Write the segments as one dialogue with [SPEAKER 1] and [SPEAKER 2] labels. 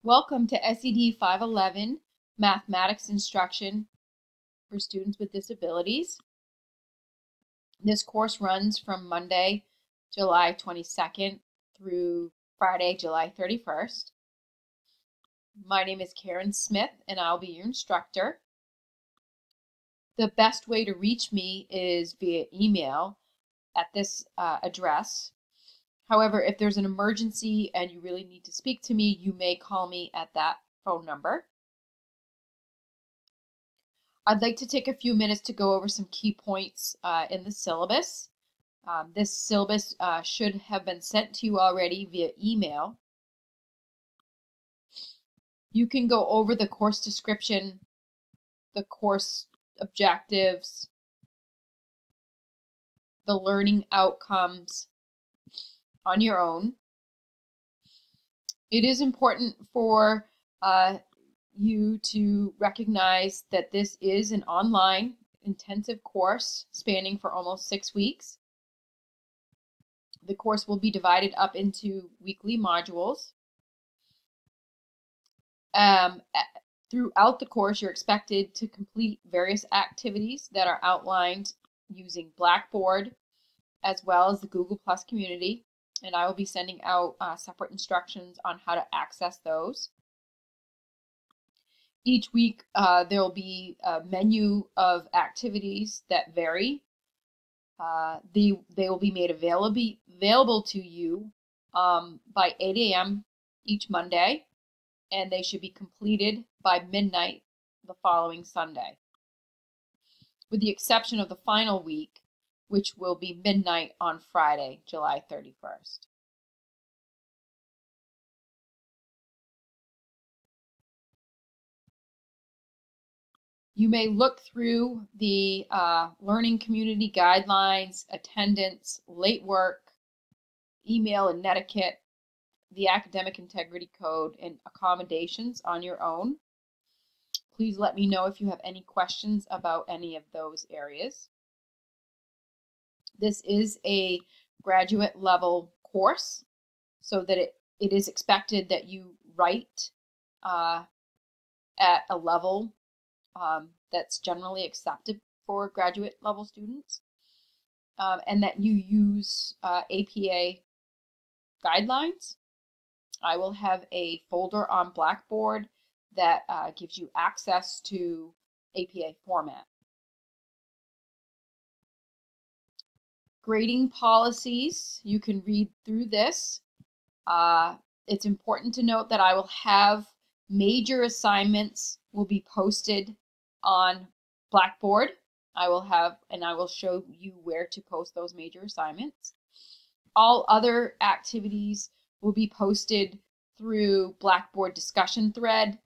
[SPEAKER 1] Welcome to SED511 Mathematics Instruction for Students with Disabilities. This course runs from Monday, July 22nd through Friday, July 31st. My name is Karen Smith and I'll be your instructor. The best way to reach me is via email at this address. However, if there's an emergency and you really need to speak to me, you may call me at that phone number. I'd like to take a few minutes to go over some key points in the syllabus. This syllabus should have been sent to you already via email. You can go over the course description, the course objectives, the learning outcomes on your own. It is important for you to recognize that this is an online intensive course spanning for almost 6 weeks. The course will be divided up into weekly modules. Throughout the course, you're expected to complete various activities that are outlined using Blackboard as well as the Google Plus community, and I will be sending out separate instructions on how to access those. Each week there will be a menu of activities that vary. They will be made available to you by 8 a.m. each Monday, and they should be completed by midnight the following Sunday, with the exception of the final week, which will be midnight on Friday, July 31st. You may look through the learning community guidelines, attendance, late work, email and netiquette, the academic integrity code, and accommodations on your own. Please let me know if you have any questions about any of those areas. This is a graduate level course, so that it is expected that you write at a level that's generally accepted for graduate level students, and that you use APA guidelines. I will have a folder on Blackboard that gives you access to APA format. Grading policies, you can read through this. It's important to note that I will have major assignments will be posted on Blackboard. I will show you where to post those major assignments. All other activities will be posted through Blackboard discussion thread,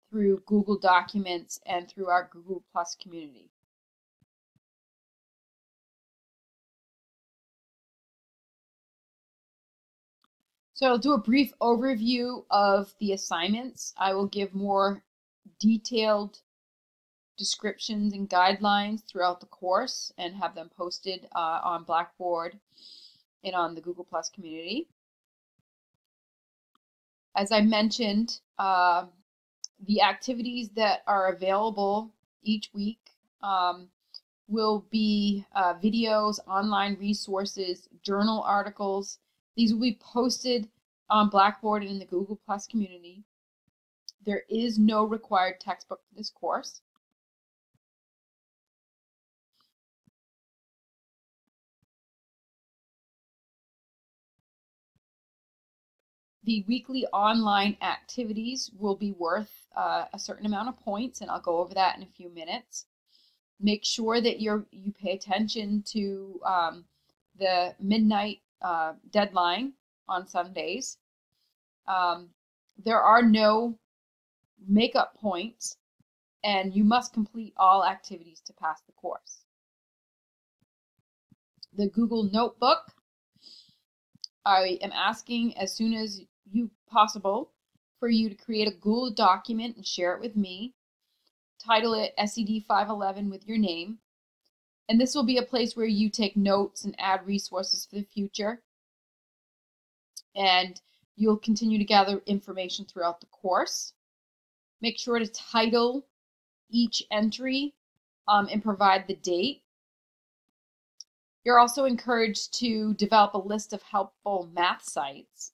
[SPEAKER 1] through Google Documents, and through our Google Plus community. So I'll do a brief overview of the assignments. I will give more detailed descriptions and guidelines throughout the course and have them posted on Blackboard and on the Google Plus community. As I mentioned, the activities that are available each week will be videos, online resources, journal articles. These will be posted on Blackboard and in the Google Plus community. There is no required textbook for this course. The weekly online activities will be worth a certain amount of points, and I'll go over that in a few minutes. Make sure that you pay attention to the midnight deadline on Sundays. There are no makeup points, and you must complete all activities to pass the course. The Google Notebook, I am asking as soon as possible for you to create a Google document and share it with me. Title it SED511 with your name. And this will be a place where you take notes and add resources for the future. And You'll continue to gather information throughout the course. Make sure to title each entry and provide the date. You're also encouraged to develop a list of helpful math sites.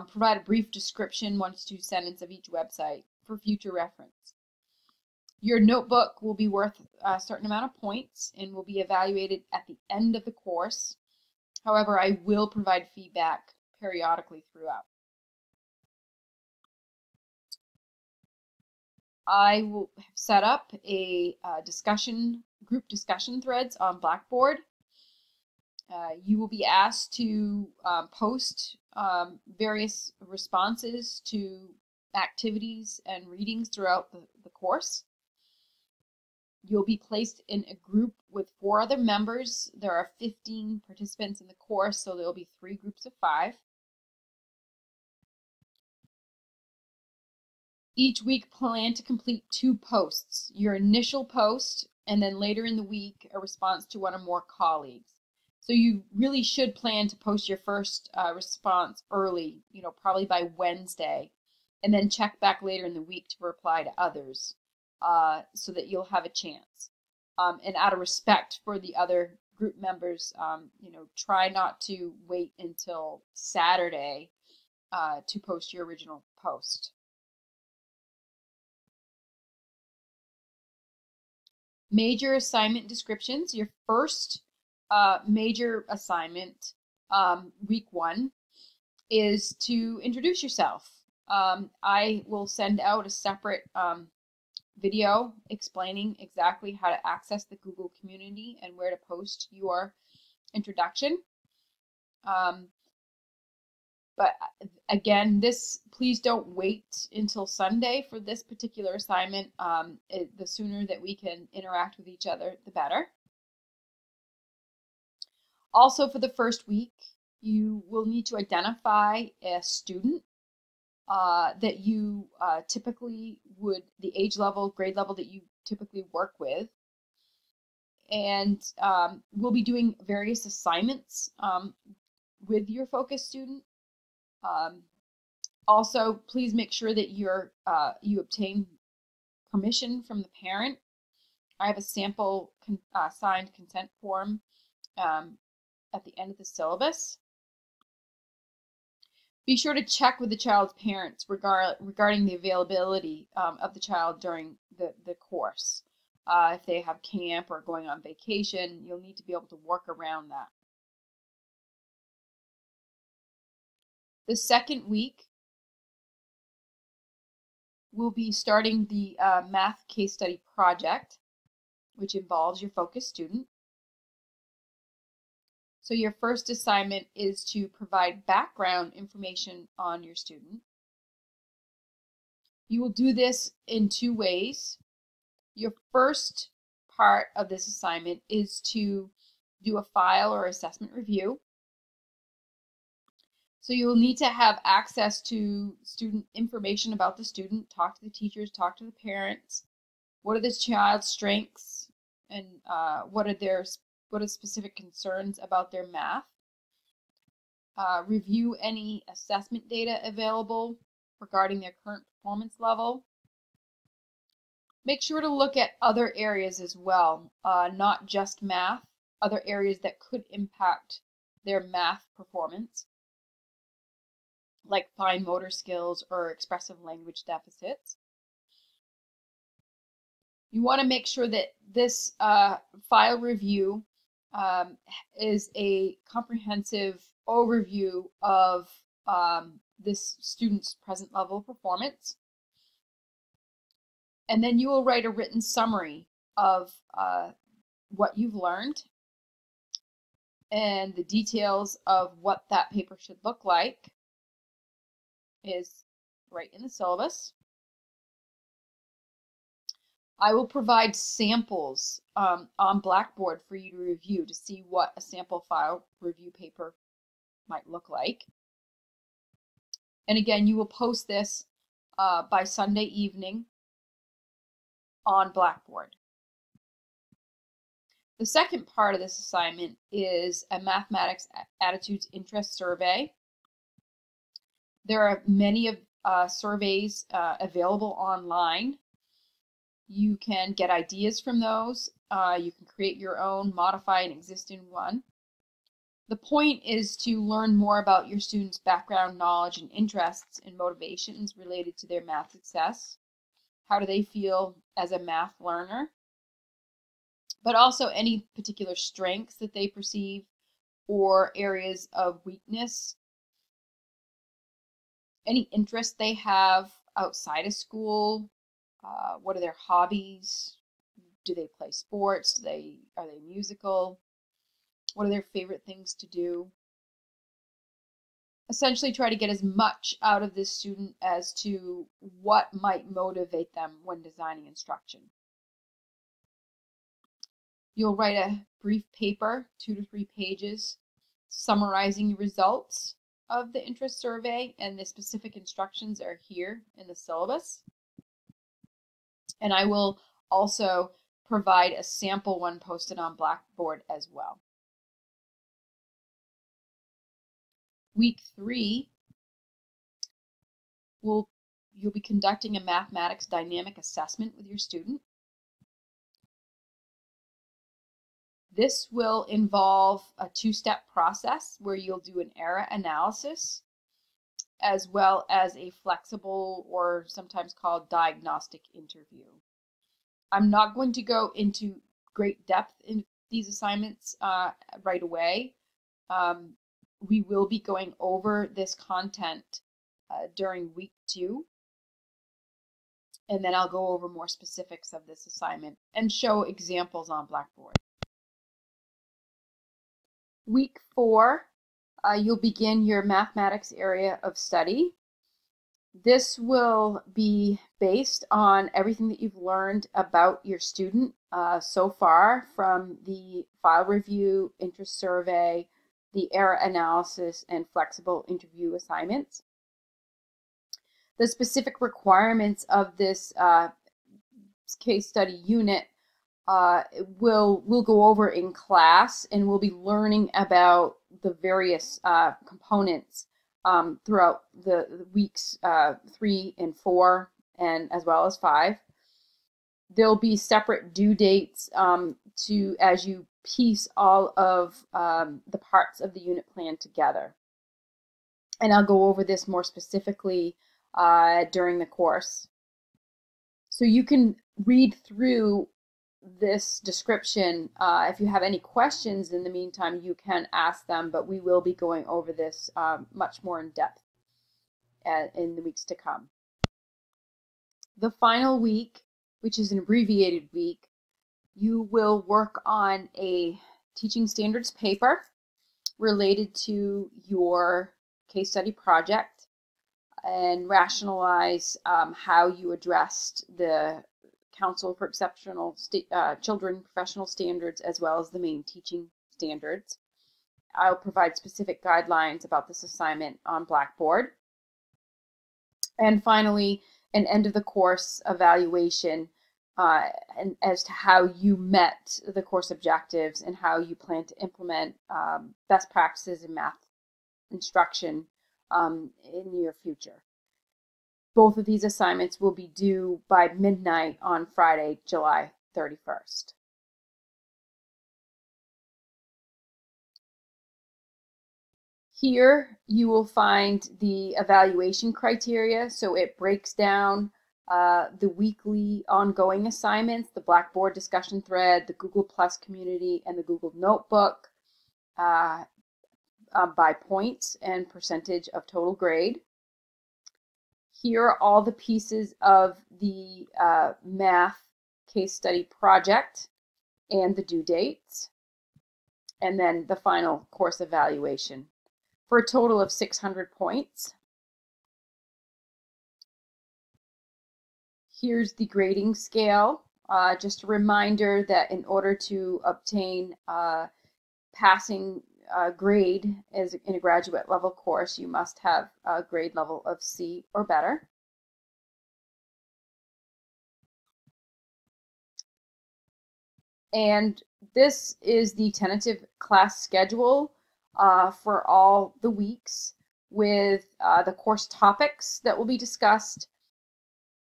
[SPEAKER 1] Provide a brief description, 1 to 2 sentences of each website for future reference. Your notebook will be worth a certain amount of points and will be evaluated at the end of the course. However, I will provide feedback periodically throughout. I will have set up a group discussion threads on Blackboard. You will be asked to post various responses to activities and readings throughout the course. You'll be placed in a group with 4 other members. There are 15 participants in the course, so there will be 3 groups of 5. Each week, plan to complete 2 posts, your initial post, and then later in the week, a response to 1 or more colleagues. So you really should plan to post your first response early, probably by Wednesday, and then check back later in the week to reply to others so that you'll have a chance. And out of respect for the other group members, try not to wait until Saturday to post your original post. Major assignment descriptions. Your first major assignment, week 1, is to introduce yourself. I will send out a separate video explaining exactly how to access the Google community and where to post your introduction. But again, please don't wait until Sunday for this particular assignment. The sooner that we can interact with each other, the better. Also, for the first week, you will need to identify a student that you typically would, the age level, grade level that you typically work with. And we'll be doing various assignments with your focus student. Also, please make sure that you obtain permission from the parent. I have a sample signed consent form at the end of the syllabus. Be sure to check with the child's parents regarding the availability of the child during the course. If they have camp or going on vacation, you'll need to be able to work around that. The second week, we'll be starting the math case study project, which involves your focus student. So your first assignment is to provide background information on your student. You will do this in 2 ways. Your first part of this assignment is to do a file or assessment review. So you will need to have access to student information about the student, talk to the teachers, talk to the parents. What are the child's strengths and what are specific concerns about their math? Review any assessment data available regarding their current performance level. Make sure to look at other areas as well, not just math, other areas that could impact their math performance, like fine motor skills or expressive language deficits. You want to make sure that this file review is a comprehensive overview of this student's present level of performance. And then you will write a written summary of what you've learned and the details of what that paper should look like is right in the syllabus. I will provide samples on Blackboard for you to review to see what a sample file review paper might look like. And again, you will post this by Sunday evening on Blackboard. The second part of this assignment is a mathematics attitudes interest survey. There are many of surveys available online. You can get ideas from those. You can create your own, modify an existing one. The point is to learn more about your students' background, knowledge, and interests and motivations related to their math success. How do they feel as a math learner? But also any particular strengths that they perceive or areas of weakness. Any interests they have outside of school. What are their hobbies? Do they play sports? Are they musical? What are their favorite things to do? Essentially try to get as much out of this student as to what might motivate them when designing instruction. You'll write a brief paper, 2 to 3 pages, summarizing your results of the interest survey, and the specific instructions are here in the syllabus. And I will also provide a sample one posted on Blackboard as well. Week 3, you'll be conducting a mathematics dynamic assessment with your student. This will involve a 2-step process where you'll do an error analysis as well as a flexible or sometimes called diagnostic interview. I'm not going to go into great depth in these assignments right away. We will be going over this content during week 2, and then I'll go over more specifics of this assignment and show examples on Blackboard. Week 4, you'll begin your mathematics area of study. This will be based on everything that you've learned about your student so far from the file review, interest survey, the error analysis, and flexible interview assignments. The specific requirements of this case study unit we'll go over in class, and we'll be learning about the various components throughout the weeks 3 and 4, and as well as 5. There'll be separate due dates as you piece all of the parts of the unit plan together. And I'll go over this more specifically during the course. So you can read through this description. If you have any questions in the meantime, you can ask them, but we will be going over this much more in depth in the weeks to come. The final week, which is an abbreviated week, you will work on a teaching standards paper related to your case study project and rationalize how you addressed the Council for Exceptional Children Professional Standards as well as the main teaching standards. I'll provide specific guidelines about this assignment on Blackboard. And finally, an end of the course evaluation and as to how you met the course objectives and how you plan to implement best practices in math instruction in the near future. Both of these assignments will be due by midnight on Friday, July 31st. Here you will find the evaluation criteria, so it breaks down the weekly ongoing assignments, the Blackboard discussion thread, the Google Plus community, and the Google Notebook by points and percentage of total grade. Here are all the pieces of the math case study project and the due dates, and then the final course evaluation for a total of 600 points. Here's the grading scale. Just a reminder that in order to obtain passing grade as in a graduate level course, you must have a grade level of C or better. And this is the tentative class schedule for all the weeks. with the course topics that will be discussed,